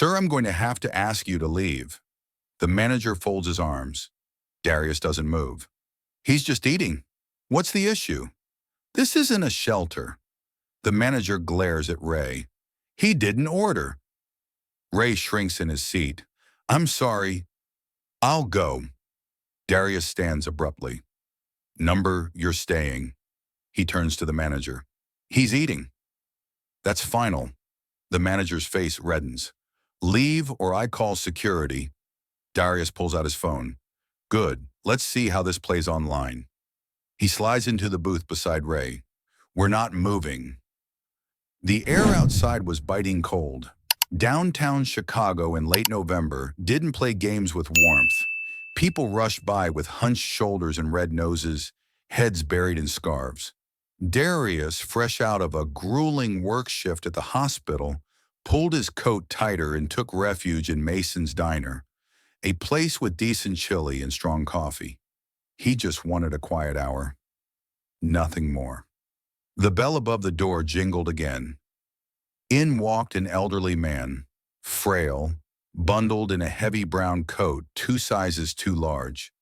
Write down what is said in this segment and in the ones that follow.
Sir, I'm going to have to ask you to leave. The manager folds his arms. Darius doesn't move. He's just eating. What's the issue? This isn't a shelter. The manager glares at Ray. He didn't order. Ray shrinks in his seat. I'm sorry. I'll go. Darius stands abruptly. Number, you're staying. He turns to the manager. He's eating. That's final. The manager's face reddens. Leave or I call security. Darius pulls out his phone. Good. Let's see how this plays online. He slides into the booth beside Ray. We're not moving. The air outside was biting cold. Downtown Chicago in late November didn't play games with warmth. People rushed by with hunched shoulders and red noses, heads buried in scarves. Darius, fresh out of a grueling work shift at the hospital, pulled his coat tighter and took refuge in Mason's Diner, a place with decent chili and strong coffee. He just wanted a quiet hour. Nothing more. The bell above the door jingled again. In walked an elderly man, frail, bundled in a heavy brown coat 2 sizes too large,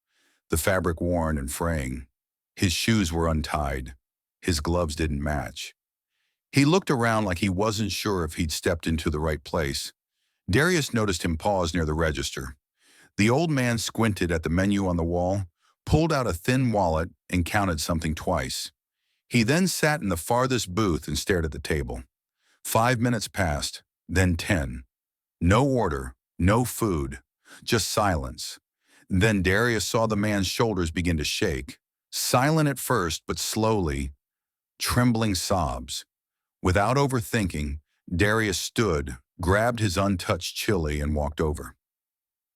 the fabric worn and fraying. His shoes were untied. His gloves didn't match. He looked around like he wasn't sure if he'd stepped into the right place. Darius noticed him pause near the register. The old man squinted at the menu on the wall, pulled out a thin wallet, and counted something twice. He then sat in the farthest booth and stared at the table. 5 minutes passed, then 10. No order, no food, just silence. Then Darius saw the man's shoulders begin to shake, silent at first, but slowly, trembling sobs. Without overthinking, Darius stood, grabbed his untouched chili, and walked over.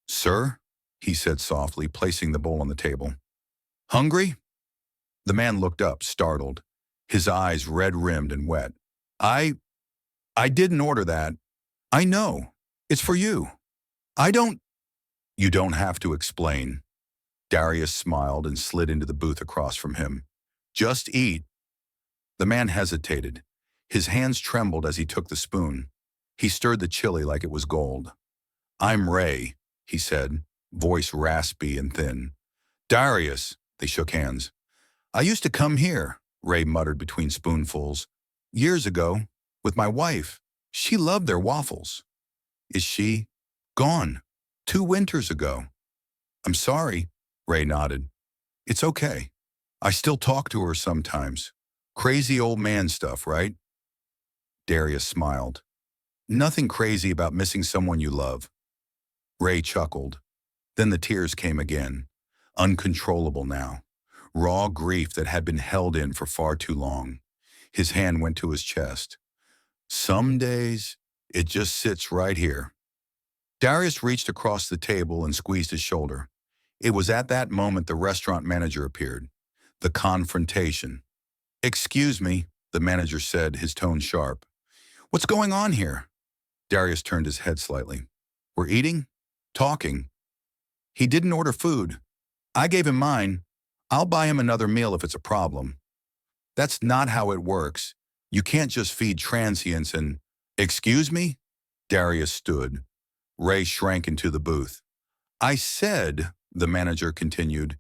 Sir, he said softly, placing the bowl on the table. Hungry? The man looked up, startled, his eyes red-rimmed and wet. I didn't order that. I know. It's for you. You don't have to explain. Darius smiled and slid into the booth across from him. Just eat. The man hesitated. His hands trembled as he took the spoon. He stirred the chili like it was gold. I'm Ray, he said, voice raspy and thin. Darius, they shook hands. I used to come here, Ray muttered between spoonfuls. Years ago, with my wife. She loved their waffles. Is she? Gone. 2 winters ago. I'm sorry, Ray nodded. It's okay. I still talk to her sometimes. Crazy old man stuff, right? Darius smiled. Nothing crazy about missing someone you love. Ray chuckled. Then the tears came again, uncontrollable now. Raw grief that had been held in for far too long. His hand went to his chest. Some days, it just sits right here. Darius reached across the table and squeezed his shoulder. It was at that moment the restaurant manager appeared. The confrontation. Excuse me, the manager said, his tone sharp. What's going on here? Darius turned his head slightly. We're eating? Talking. He didn't order food. I gave him mine. I'll buy him another meal if it's a problem. That's not how it works. You can't just feed transients and... Excuse me? Darius stood. Ray shrank into the booth. I said, the manager continued,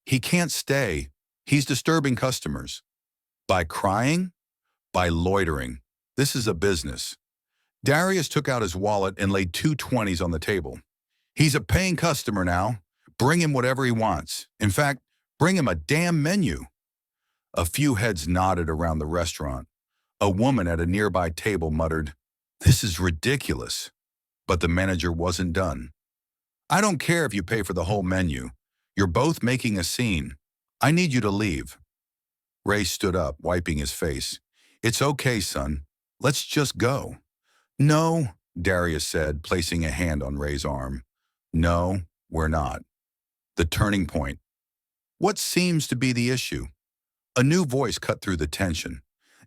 he can't stay. He's disturbing customers. By crying? By loitering. This is a business. Darius took out his wallet and laid 2 20s on the table. He's a paying customer now. Bring him whatever he wants. In fact, bring him a damn menu. A few heads nodded around the restaurant. A woman at a nearby table muttered, This is ridiculous. But the manager wasn't done. I don't care if you pay for the whole menu. You're both making a scene. I need you to leave. Ray stood up, wiping his face. It's okay, son. Let's just go. No, Darius said, placing a hand on Ray's arm. No, we're not. The turning point. What seems to be the issue? A new voice cut through the tension.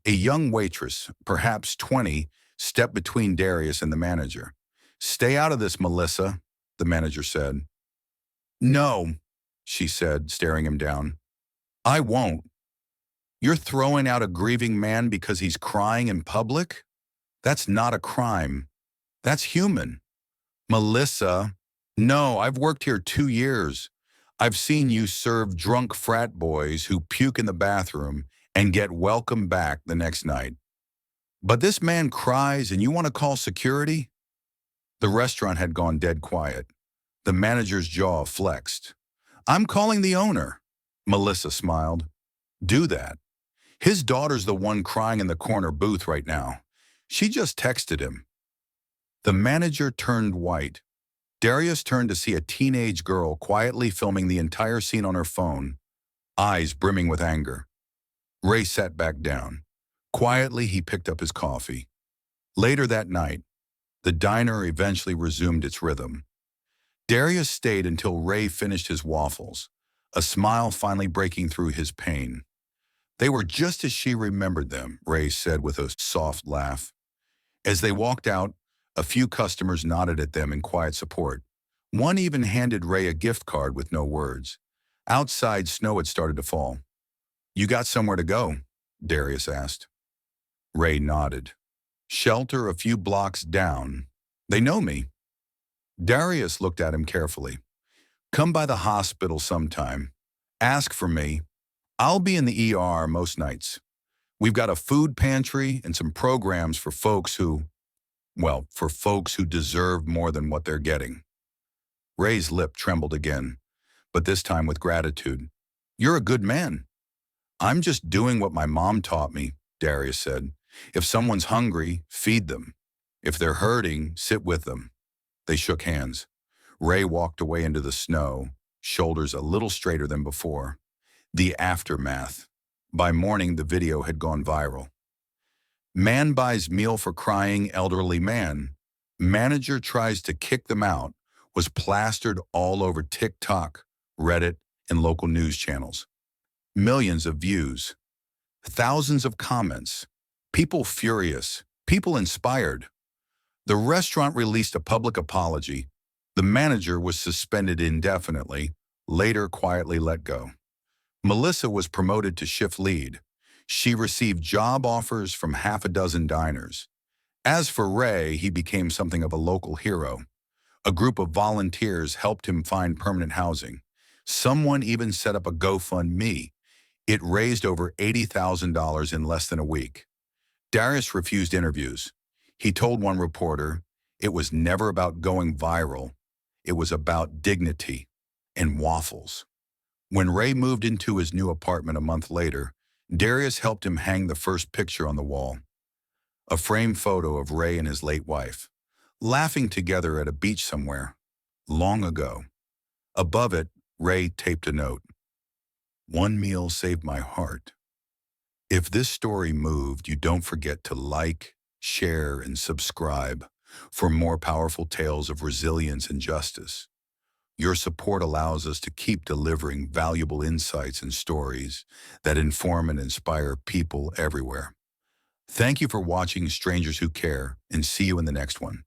A young waitress, perhaps 20, stepped between Darius and the manager. Stay out of this, Melissa, the manager said. No, she said, staring him down. I won't. You're throwing out a grieving man because he's crying in public? That's not a crime. That's human. Melissa, no, I've worked here 2 years. I've seen you serve drunk frat boys who puke in the bathroom and get welcome back the next night. But this man cries and you want to call security? The restaurant had gone dead quiet. The manager's jaw flexed. I'm calling the owner. Melissa smiled. Do that. His daughter's the one crying in the corner booth right now. She just texted him. The manager turned white. Darius turned to see a teenage girl quietly filming the entire scene on her phone, eyes brimming with anger. Ray sat back down. Quietly, he picked up his coffee. Later that night, the diner eventually resumed its rhythm. Darius stayed until Ray finished his waffles, a smile finally breaking through his pain. They were just as she remembered them, Ray said with a soft laugh. As they walked out, a few customers nodded at them in quiet support. One even handed Ray a gift card with no words. Outside, snow had started to fall. You got somewhere to go? Darius asked. Ray nodded. Shelter a few blocks down. They know me. Darius looked at him carefully. Come by the hospital sometime. Ask for me. I'll be in the ER most nights. We've got a food pantry and some programs for folks who deserve more than what they're getting. Ray's lip trembled again, but this time with gratitude. You're a good man. I'm just doing what my mom taught me, Darius said. If someone's hungry, feed them. If they're hurting, sit with them. They shook hands. Ray walked away into the snow, shoulders a little straighter than before. The aftermath. By morning, the video had gone viral. Man buys meal for crying elderly man. Manager tries to kick them out was plastered all over TikTok, Reddit, and local news channels. Millions of views. Thousands of comments. People furious. People inspired. The restaurant released a public apology. The manager was suspended indefinitely, later quietly let go. Melissa was promoted to shift lead. She received job offers from half a dozen diners. As for Ray, he became something of a local hero. A group of volunteers helped him find permanent housing. Someone even set up a GoFundMe. It raised over $80,000 in less than a week. Darius refused interviews. He told one reporter, it was never about going viral. It was about dignity and waffles. When Ray moved into his new apartment a month later, Darius helped him hang the first picture on the wall. A framed photo of Ray and his late wife, laughing together at a beach somewhere, long ago. Above it, Ray taped a note. One meal saved my heart. If this story moved, you don't forget to like, share, and subscribe for more powerful tales of resilience and justice. Your support allows us to keep delivering valuable insights and stories that inform and inspire people everywhere. Thank you for watching Strangers Who Care, and see you in the next one.